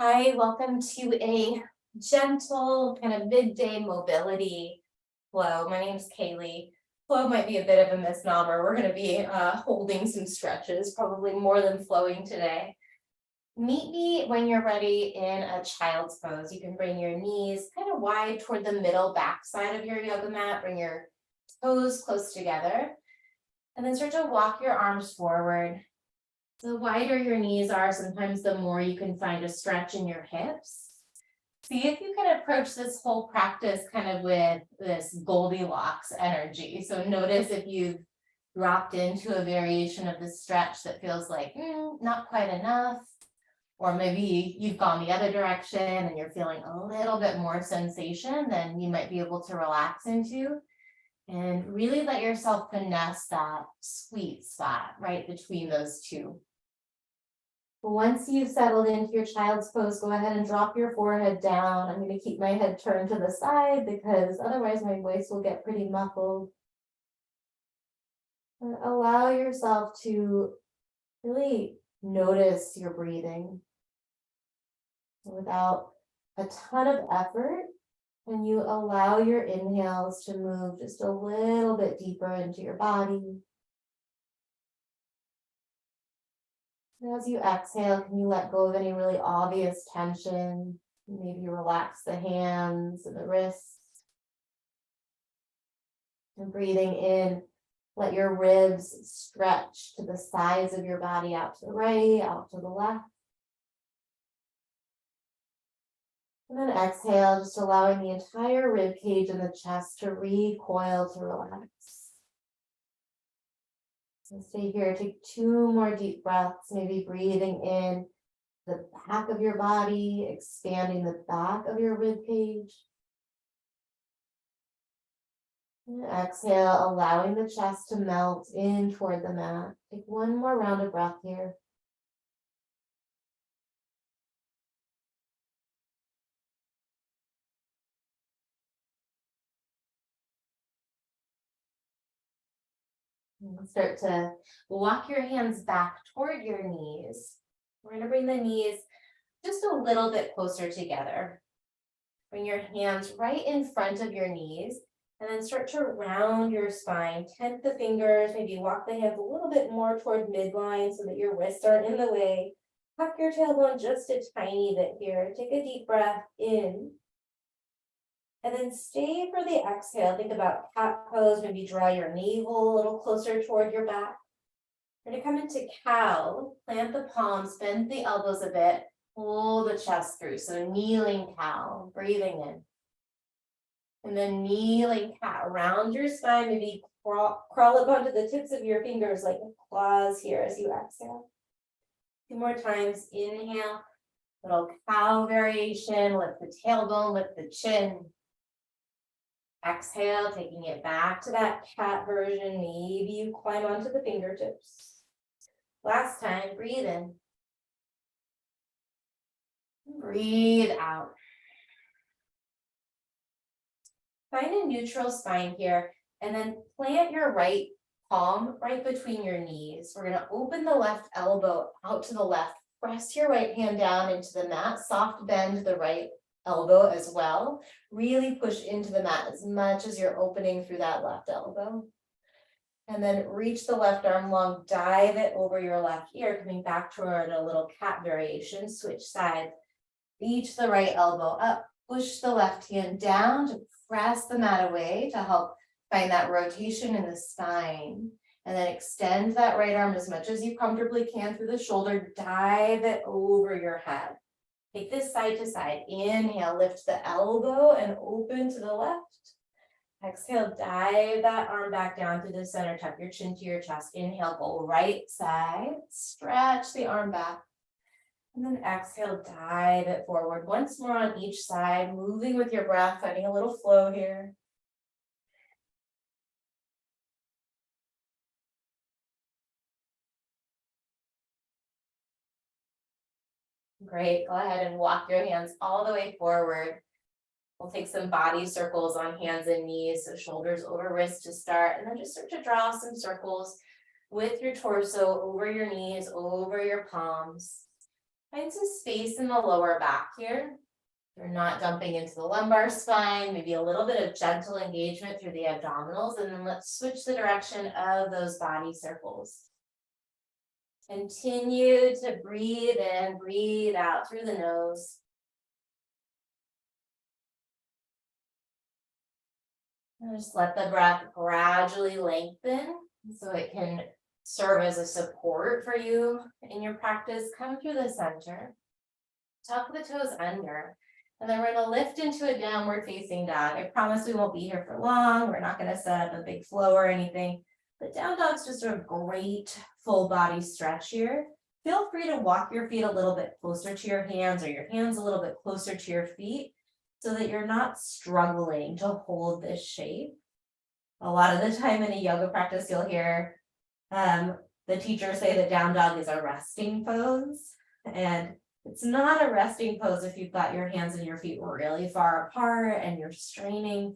Hi, welcome to a gentle kind of midday mobility flow. My name is Kailey. Flow might be a bit of a misnomer. We're going to be holding some stretches, probably more than flowing today. Meet me when you're ready in a child's pose. You can bring your knees kind of wide toward the middle back side of your yoga mat. Bring your toes close together. And then start to walk your arms forward. The wider your knees are, sometimes the more you can find a stretch in your hips. See if you can approach this whole practice kind of with this Goldilocks energy. So notice if you've dropped into a variation of the stretch that feels like not quite enough, or maybe you've gone the other direction and you're feeling a little bit more sensation than you might be able to relax into. And really let yourself finesse that sweet spot right between those two. Once you've settled into your child's pose, go ahead and drop your forehead down. I'm going to keep my head turned to the side because otherwise my voice will get pretty muffled. And allow yourself to really notice your breathing without a ton of effort. And you allow your inhales to move just a little bit deeper into your body. As you exhale, can you let go of any really obvious tension? Maybe relax the hands and the wrists. And breathing in, let your ribs stretch to the sides of your body, out to the right, out to the left. And then exhale, just allowing the entire rib cage and the chest to recoil, to relax. So stay here, take 2 more deep breaths, maybe breathing in the back of your body, expanding the back of your rib cage. And exhale, allowing the chest to melt in toward the mat. Take 1 more round of breath here. And start to walk your hands back toward your knees. We're going to bring the knees just a little bit closer together. Bring your hands right in front of your knees and then start to round your spine. Tent the fingers, maybe walk the hands a little bit more toward midline so that your wrists aren't in the way. Tuck your tailbone just a tiny bit here. Take a deep breath in. And then stay for the exhale. Think about cat pose. Maybe draw your navel a little closer toward your back. We're going to come into cow. Plant the palms, bend the elbows a bit. Pull the chest through. So kneeling cow, breathing in. And then kneeling cat. Round your spine. Maybe crawl up onto the tips of your fingers like claws here as you exhale. 2 more times. Inhale. Little cow variation. Lift the tailbone, lift the chin. Exhale, taking it back to that cat version. Maybe you climb onto the fingertips. Last time, breathe in. Breathe out. Find a neutral spine here, and then plant your right palm right between your knees. We're going to open the left elbow out to the left. Press your right hand down into the mat. Soft bend the right elbow as well. Really push into the mat as much as you're opening through that left elbow. And then reach the left arm long, dive it over your left ear, coming back toward a little cat variation. Switch sides. Reach the right elbow up, push the left hand down to press the mat away to help find that rotation in the spine. And then extend that right arm as much as you comfortably can through the shoulder. Dive it over your head. Take this side to side. Inhale, lift the elbow and open to the left. Exhale, dive that arm back down through the center. Tuck your chin to your chest. Inhale, go right side. Stretch the arm back. And then exhale, dive it forward. Once more on each side, moving with your breath, finding a little flow here. Great, go ahead and walk your hands all the way forward. We'll take some body circles on hands and knees, so shoulders over wrists to start, and then just start to draw some circles with your torso over your knees, over your palms. Find some space in the lower back here. You're not dumping into the lumbar spine, maybe a little bit of gentle engagement through the abdominals, and then let's switch the direction of those body circles. Continue to breathe in, breathe out through the nose. And just let the breath gradually lengthen so it can serve as a support for you in your practice. Come through the center, tuck the toes under, and then we're going to lift into a downward facing dog. I promise we won't be here for long. We're not going to set up a big flow or anything, but down dog's just a great full body stretch here. Feel free to walk your feet a little bit closer to your hands or your hands a little bit closer to your feet so that you're not struggling to hold this shape. A lot of the time in a yoga practice, you'll hear the teacher say that down dog is a resting pose, and it's not a resting pose if you've got your hands and your feet really far apart and you're straining.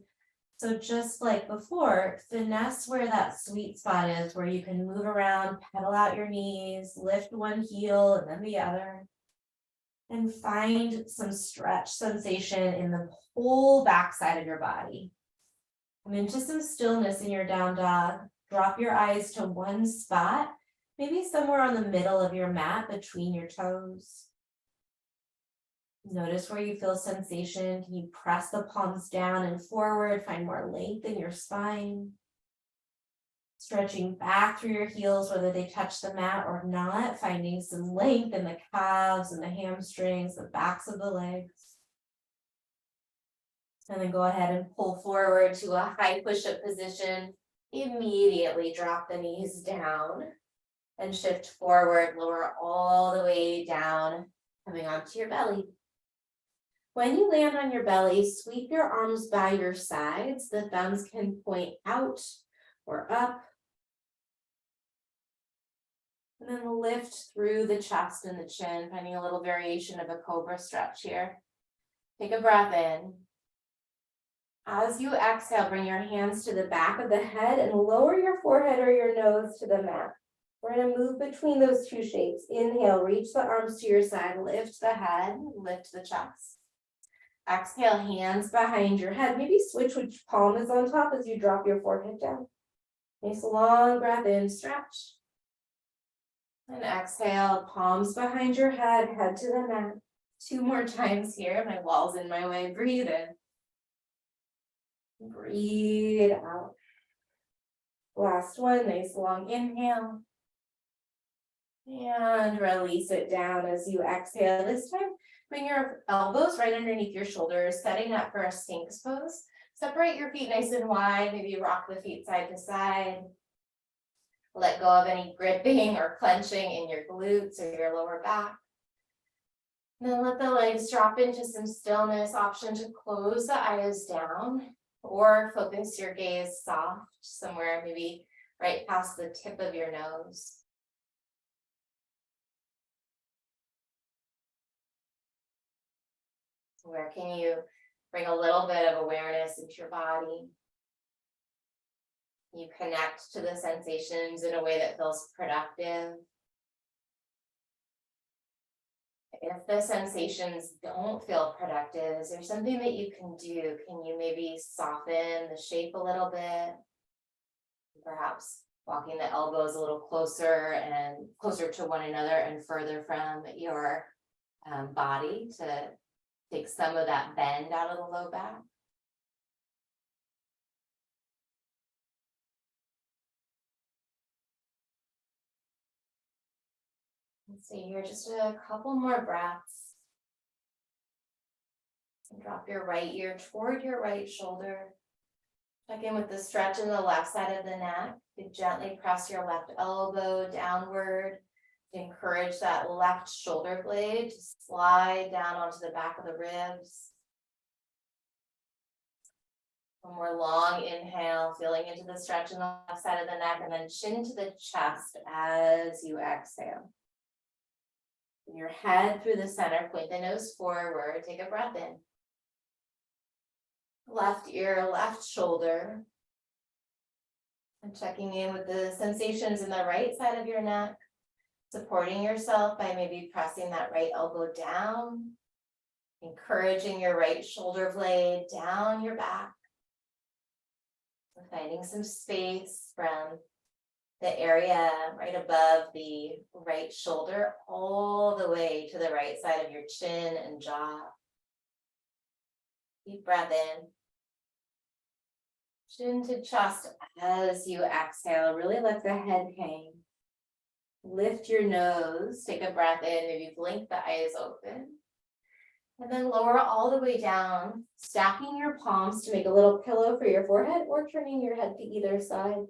So just like before, finesse where that sweet spot is, where you can move around, pedal out your knees, lift one heel and then the other, and find some stretch sensation in the whole backside of your body. Come into some stillness in your down dog. Drop your eyes to one spot, maybe somewhere on the middle of your mat between your toes. Notice where you feel sensation. Can you press the palms down and forward, find more length in your spine? Stretching back through your heels, whether they touch the mat or not, finding some length in the calves and the hamstrings, the backs of the legs. And then go ahead and pull forward to a high push-up position. Immediately drop the knees down and shift forward, lower all the way down, coming onto your belly. When you land on your belly, sweep your arms by your sides. The thumbs can point out or up. And then lift through the chest and the chin, finding a little variation of a cobra stretch here. Take a breath in. As you exhale, bring your hands to the back of the head and lower your forehead or your nose to the mat. We're going to move between those two shapes. Inhale, reach the arms to your side, lift the head, lift the chest. Exhale, hands behind your head. Maybe switch which palm is on top as you drop your forehead down. Nice long breath in, stretch. And exhale, palms behind your head, head to the mat. 2 more times here. My wall's in my way. Breathe in. Breathe out. Last one, nice long inhale. And release it down as you exhale. This time, bring your elbows right underneath your shoulders, setting up for a sphinx pose. Separate your feet nice and wide, maybe rock the feet side to side. Let go of any gripping or clenching in your glutes or your lower back. And then let the legs drop into some stillness. Option to close the eyes down or focus your gaze soft somewhere, maybe right past the tip of your nose. Where can you bring a little bit of awareness into your body? You connect to the sensations in a way that feels productive. If the sensations don't feel productive, is there something that you can do? Can you maybe soften the shape a little bit? Perhaps walking the elbows a little closer and closer to one another and further from your body to take some of that bend out of the low back. Let's see here, just a couple more breaths. And drop your right ear toward your right shoulder. Check in with the stretch in the left side of the neck. You gently press your left elbow downward. Encourage that left shoulder blade to slide down onto the back of the ribs. One more long inhale, feeling into the stretch in the left side of the neck, and then chin to the chest as you exhale. Your head through the center, point the nose forward, take a breath in. Left ear, left shoulder. And checking in with the sensations in the right side of your neck. Supporting yourself by maybe pressing that right elbow down, encouraging your right shoulder blade down your back, finding some space from the area right above the right shoulder all the way to the right side of your chin and jaw. Deep breath in. Chin to chest as you exhale. Really let the head hang. Lift your nose. Take a breath in. Maybe blink the eyes open. And then lower all the way down, stacking your palms to make a little pillow for your forehead or turning your head to either side.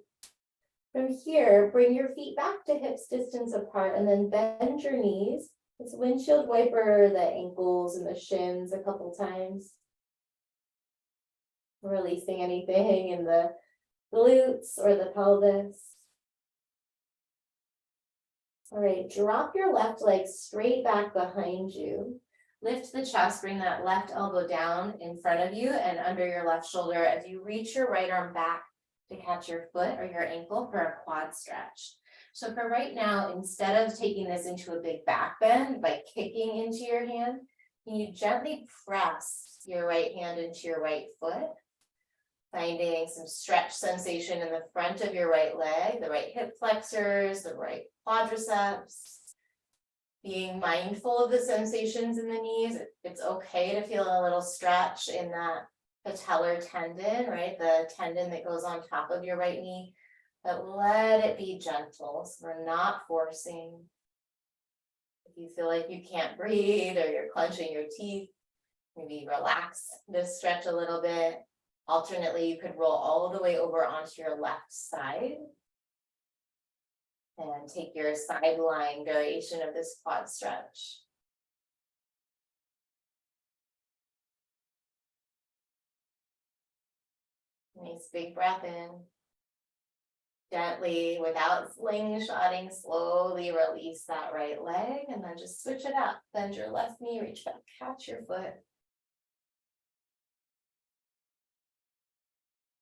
From here, bring your feet back to hips distance apart and then bend your knees. Let's windshield wiper the ankles and the shins a couple times. Releasing anything in the glutes or the pelvis. All right, drop your left leg straight back behind you. Lift the chest, bring that left elbow down in front of you and under your left shoulder as you reach your right arm back to catch your foot or your ankle for a quad stretch. So for right now, instead of taking this into a big back bend by kicking into your hand, can you gently press your right hand into your right foot, finding some stretch sensation in the front of your right leg, the right hip flexors, the right quadriceps. Being mindful of the sensations in the knees. It's okay to feel a little stretch in that patellar tendon, right? The tendon that goes on top of your right knee, but let it be gentle. So we're not forcing. If you feel like you can't breathe or you're clenching your teeth, maybe relax this stretch a little bit. Alternately, you could roll all the way over onto your left side. And take your sideline variation of this quad stretch. Nice big breath in. Gently, without slingshotting, slowly release that right leg and then just switch it up. Bend your left knee, reach back, catch your foot.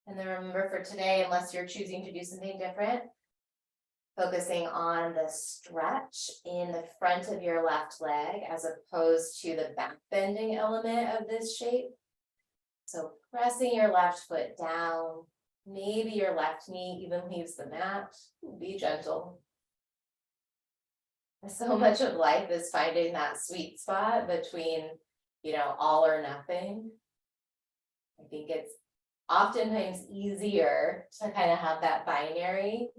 And then remember for today, unless you're choosing to do something different, focusing on the stretch in the front of your left leg as opposed to the back bending element of this shape. So pressing your left foot down, maybe your left knee even leaves the mat. Be gentle. So much of life is finding that sweet spot between, all or nothing. I think it's oftentimes easier to kind of have that binary.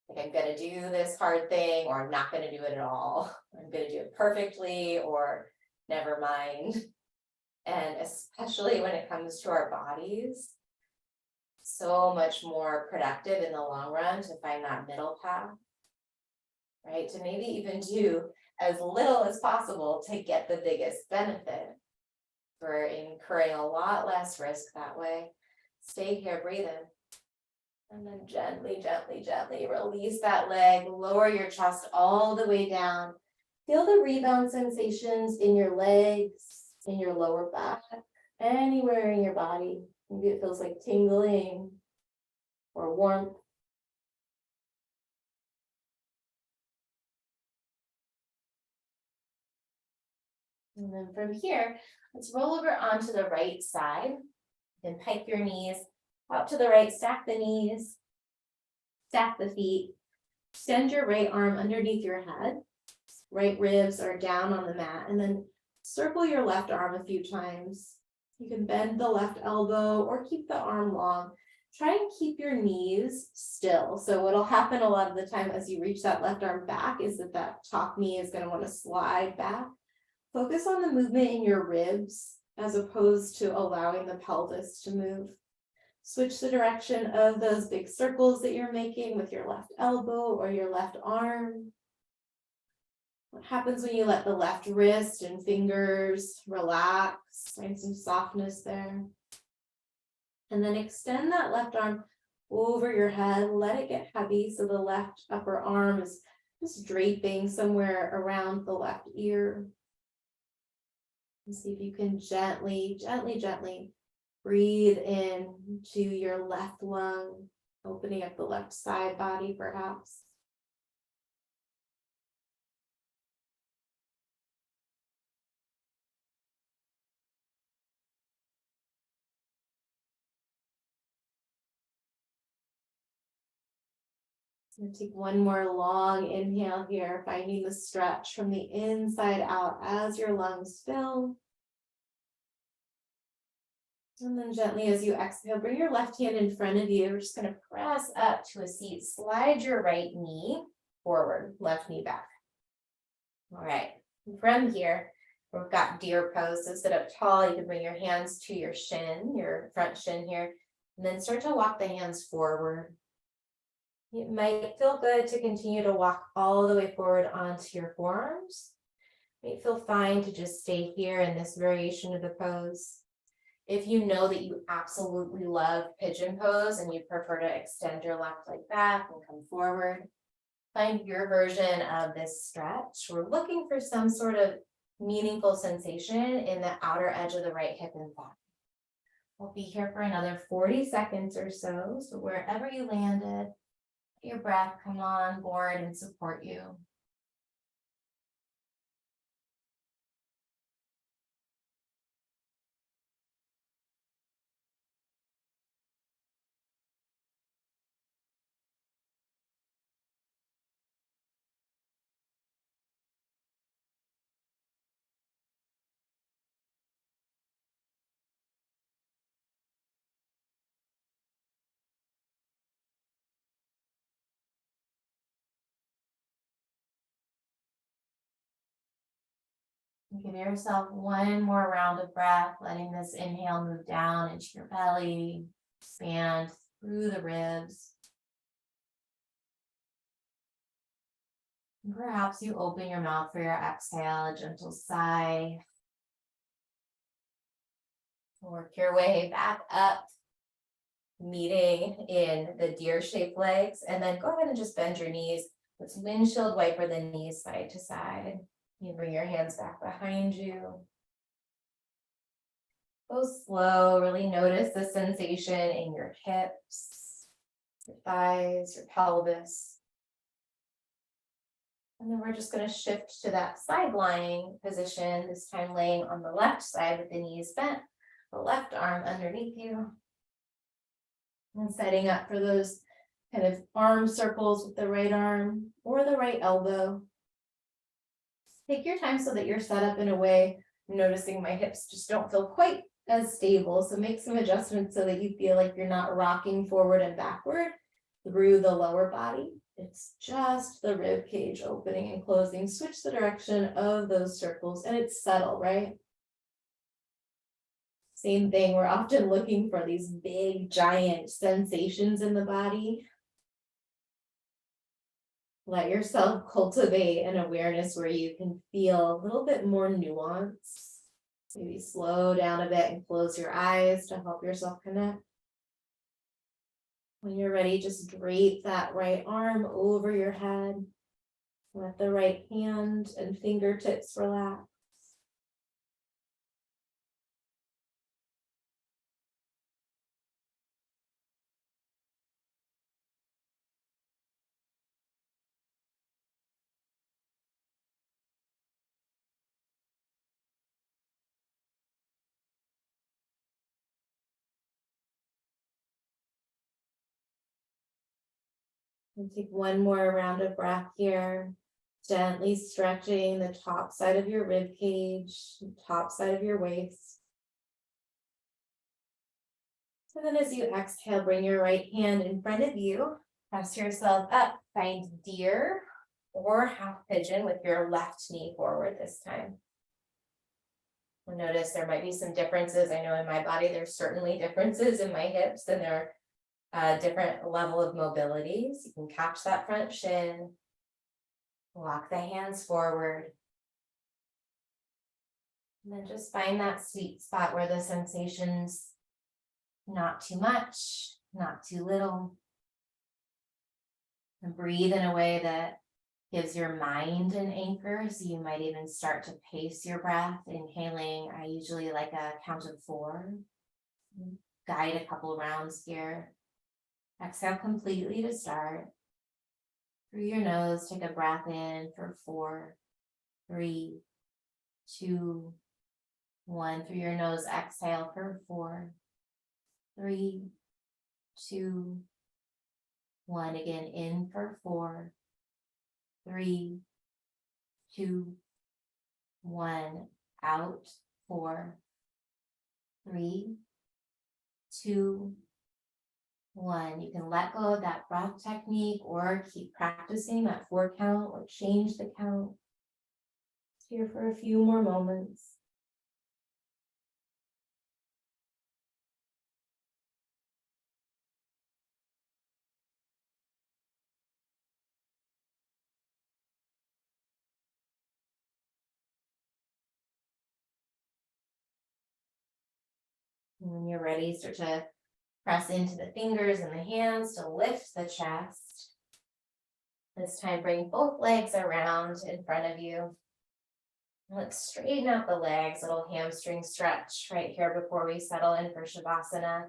Like I'm going to do this hard thing or I'm not going to do it at all. I'm going to do it perfectly or never mind. And especially when it comes to our bodies, so much more productive in the long run to find that middle path, right? To maybe even do as little as possible to get the biggest benefit. We're incurring a lot less risk that way. Stay here, breathe in. And then gently, gently, gently release that leg, lower your chest all the way down. Feel the rebound sensations in your legs, in your lower back, anywhere in your body. Maybe it feels like tingling or warmth. And then from here, let's roll over onto the right side. Then pike your knees out to the right, stack the knees, stack the feet, extend your right arm underneath your head, right ribs are down on the mat, and then circle your left arm a few times. You can bend the left elbow or keep the arm long. Try and keep your knees still. So what'll happen a lot of the time as you reach that left arm back is that top knee is going to want to slide back. Focus on the movement in your ribs as opposed to allowing the pelvis to move. Switch the direction of those big circles that you're making with your left elbow or your left arm. What happens when you let the left wrist and fingers relax? Find some softness there. And then extend that left arm over your head. Let it get heavy so the left upper arm is just draping somewhere around the left ear. And see if you can gently, gently, gently breathe in to your left lung, opening up the left side body perhaps. We'll take one more long inhale here, finding the stretch from the inside out as your lungs fill. And then gently as you exhale, bring your left hand in front of you. We're just going to press up to a seat. Slide your right knee forward, left knee back. All right. From here, we've got deer pose. So sit up tall. You can bring your hands to your shin, your front shin here, and then start to walk the hands forward. It might feel good to continue to walk all the way forward onto your forearms. It might feel fine to just stay here in this variation of the pose. If you know that you absolutely love pigeon pose and you prefer to extend your left leg back and come forward, find your version of this stretch. We're looking for some sort of meaningful sensation in the outer edge of the right hip and thigh. We'll be here for another 40 seconds or so. So wherever you landed, your breath come on board and support you. Give yourself one more round of breath, letting this inhale move down into your belly, expand through the ribs. And perhaps you open your mouth for your exhale, a gentle sigh. Work your way back up, meeting in the deer-shaped legs, and then go ahead and just bend your knees. Let's windshield wiper the knees side to side. You bring your hands back behind you. Go slow, really notice the sensation in your hips, your thighs, your pelvis. And then we're just going to shift to that side lying position, this time laying on the left side with the knees bent, the left arm underneath you. And setting up for those kind of arm circles with the right arm or the right elbow. Take your time so that you're set up in a way. I'm noticing my hips just don't feel quite as stable. So make some adjustments so that you feel like you're not rocking forward and backward through the lower body. It's just the rib cage opening and closing. Switch the direction of those circles and it's subtle, right? Same thing, we're often looking for these big, giant sensations in the body. Let yourself cultivate an awareness where you can feel a little bit more nuance. Maybe slow down a bit and close your eyes to help yourself connect. When you're ready, just drape that right arm over your head. Let the right hand and fingertips relax. And take one more round of breath here, gently stretching the top side of your rib cage, top side of your waist. And then as you exhale, bring your right hand in front of you, press yourself up, find deer or half pigeon with your left knee forward this time. You'll notice there might be some differences. I know in my body, there's certainly differences in my hips and there are different level of mobility. So you can catch that front shin, walk the hands forward. And then just find that sweet spot where the sensations, not too much, not too little. And breathe in a way that gives your mind an anchor. So you might even start to pace your breath. Inhaling, I usually like a count of 4. Guide a couple rounds here. Exhale completely to start. Through your nose, take a breath in for 4, 3, 2, 1. Through your nose, exhale for 4, 3, 2, 1. Again, in for 4, 3, 2, 1. Out, 4, 3, 2, 1. You can let go of that breath technique or keep practicing that 4 count or change the count. Here for a few more moments. And when you're ready, start to press into the fingers and the hands to lift the chest. This time, bring both legs around in front of you. Let's straighten out the legs, little hamstring stretch right here before we settle in for Shavasana.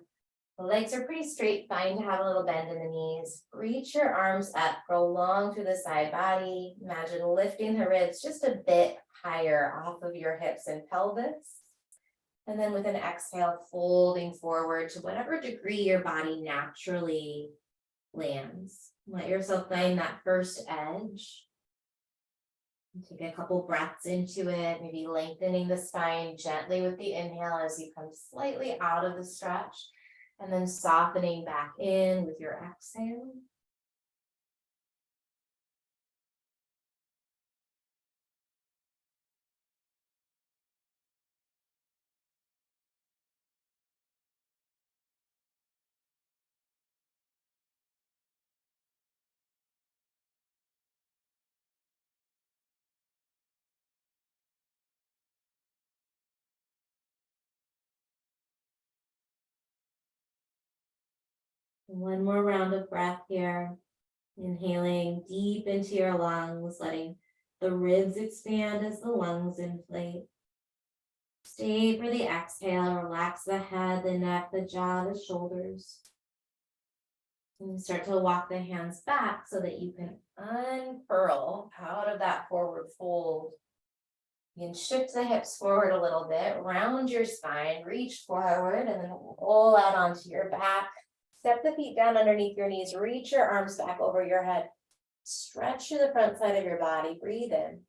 The legs are pretty straight, fine to have a little bend in the knees. Reach your arms up, go long through the side body. Imagine lifting the ribs just a bit higher off of your hips and pelvis. And then with an exhale, folding forward to whatever degree your body naturally lands. Let yourself find that first edge. Take a couple breaths into it, maybe lengthening the spine gently with the inhale as you come slightly out of the stretch, and then softening back in with your exhale. One more round of breath here. Inhaling deep into your lungs, letting the ribs expand as the lungs inflate. Stay for the exhale, relax the head, the neck, the jaw, the shoulders. And start to walk the hands back so that you can unfurl out of that forward fold. You can shift the hips forward a little bit, round your spine, reach forward, and then roll out onto your back. Step the feet down underneath your knees, reach your arms back over your head. Stretch to the front side of your body, breathe in.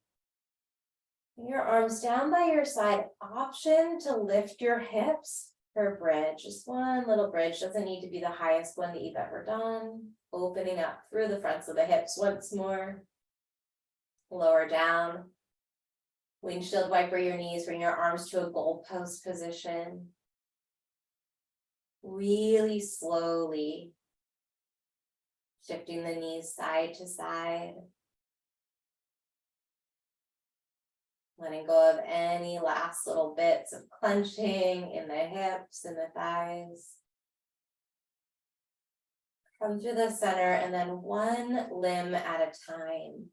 Your arms down by your side, option to lift your hips for bridge. Just one little bridge, doesn't need to be the highest one that you've ever done. Opening up through the fronts of the hips once more. Lower down. Windshield wiper your knees, bring your arms to a goalpost position. Really slowly shifting the knees side to side. Letting go of any last little bits of clenching in the hips and the thighs. Come to the center and then one limb at a time.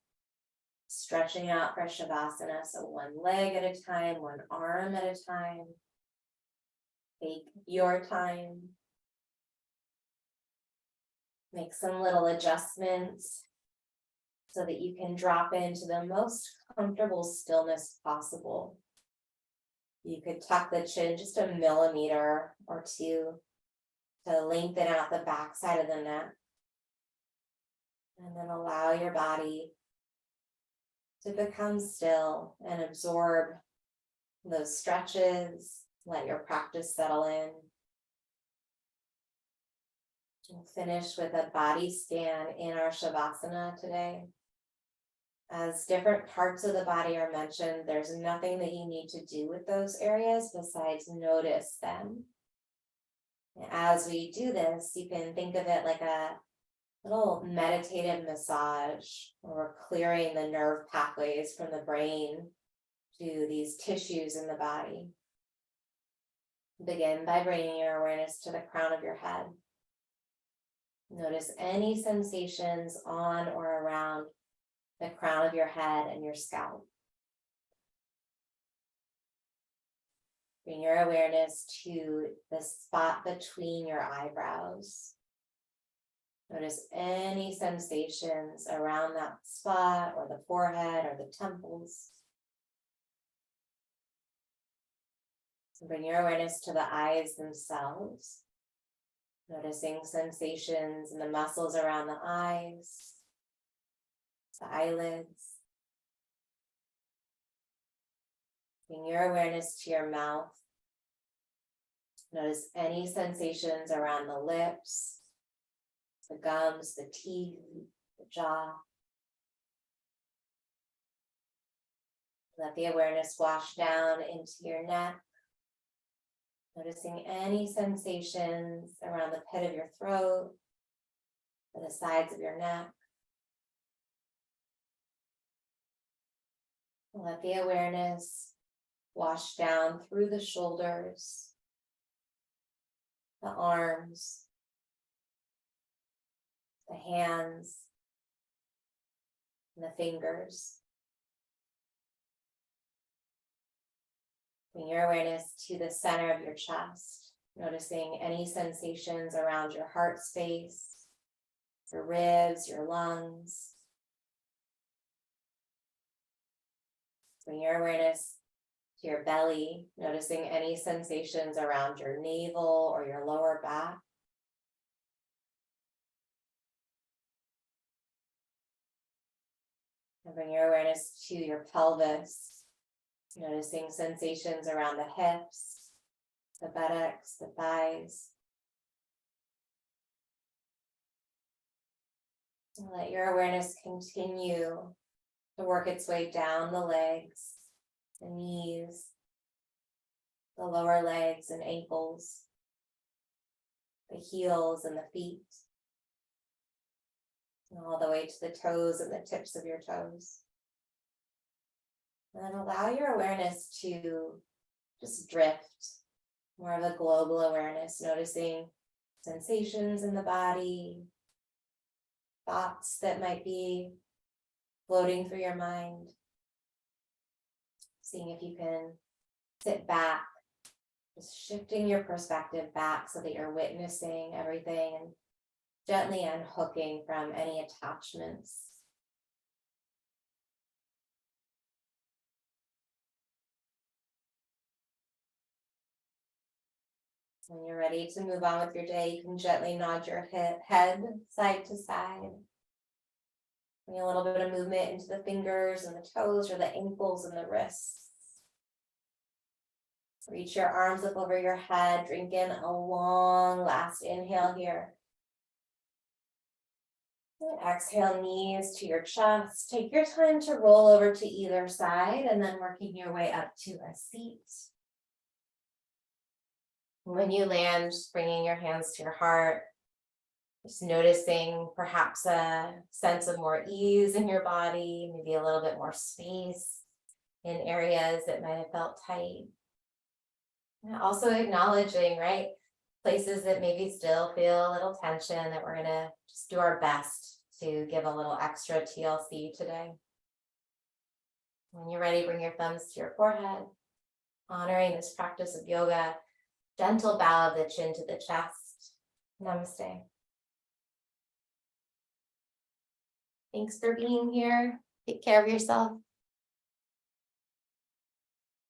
Stretching out for Shavasana. So one leg at a time, one arm at a time. Take your time. Make some little adjustments so that you can drop into the most comfortable stillness possible. You could tuck the chin just a millimeter or two to lengthen out the back side of the neck. And then allow your body to become still and absorb those stretches. Let your practice settle in. We'll finish with a body scan in our Shavasana today. As different parts of the body are mentioned, there's nothing that you need to do with those areas besides notice them. As we do this, you can think of it like a little meditative massage, where we're clearing the nerve pathways from the brain to these tissues in the body. Begin by bringing your awareness to the crown of your head. Notice any sensations on or around the crown of your head and your scalp. Bring your awareness to the spot between your eyebrows. Notice any sensations around that spot or the forehead or the temples. Bring your awareness to the eyes themselves. Noticing sensations in the muscles around the eyes, the eyelids. Bring your awareness to your mouth. Notice any sensations around the lips, the gums, the teeth, the jaw. Let the awareness wash down into your neck. Noticing any sensations around the pit of your throat or the sides of your neck. Let the awareness wash down through the shoulders, the arms, the hands, and the fingers. Bring your awareness to the center of your chest, noticing any sensations around your heart space, your ribs, your lungs. Bring your awareness to your belly, noticing any sensations around your navel or your lower back. And bring your awareness to your pelvis, noticing sensations around the hips, the buttocks, the thighs. And let your awareness continue to work its way down the legs, the knees, the lower legs and ankles, the heels and the feet, and all the way to the toes and the tips of your toes. And then allow your awareness to just drift, more of a global awareness, noticing sensations in the body, thoughts that might be floating through your mind. Seeing if you can sit back, just shifting your perspective back so that you're witnessing everything and gently unhooking from any attachments. When you're ready to move on with your day, you can gently nod your head side to side. Bring a little bit of movement into the fingers and the toes or the ankles and the wrists. Reach your arms up over your head. Drink in a long last inhale here. And exhale, knees to your chest. Take your time to roll over to either side and then working your way up to a seat. When you land, bringing your hands to your heart, just noticing perhaps a sense of more ease in your body, maybe a little bit more space in areas that might have felt tight. And also acknowledging, right, places that maybe still feel a little tension, that we're gonna just do our best to give a little extra TLC today. When you're ready, bring your thumbs to your forehead, honoring this practice of yoga. Gentle bow of the chin to the chest. Namaste. Thanks for being here. Take care of yourself.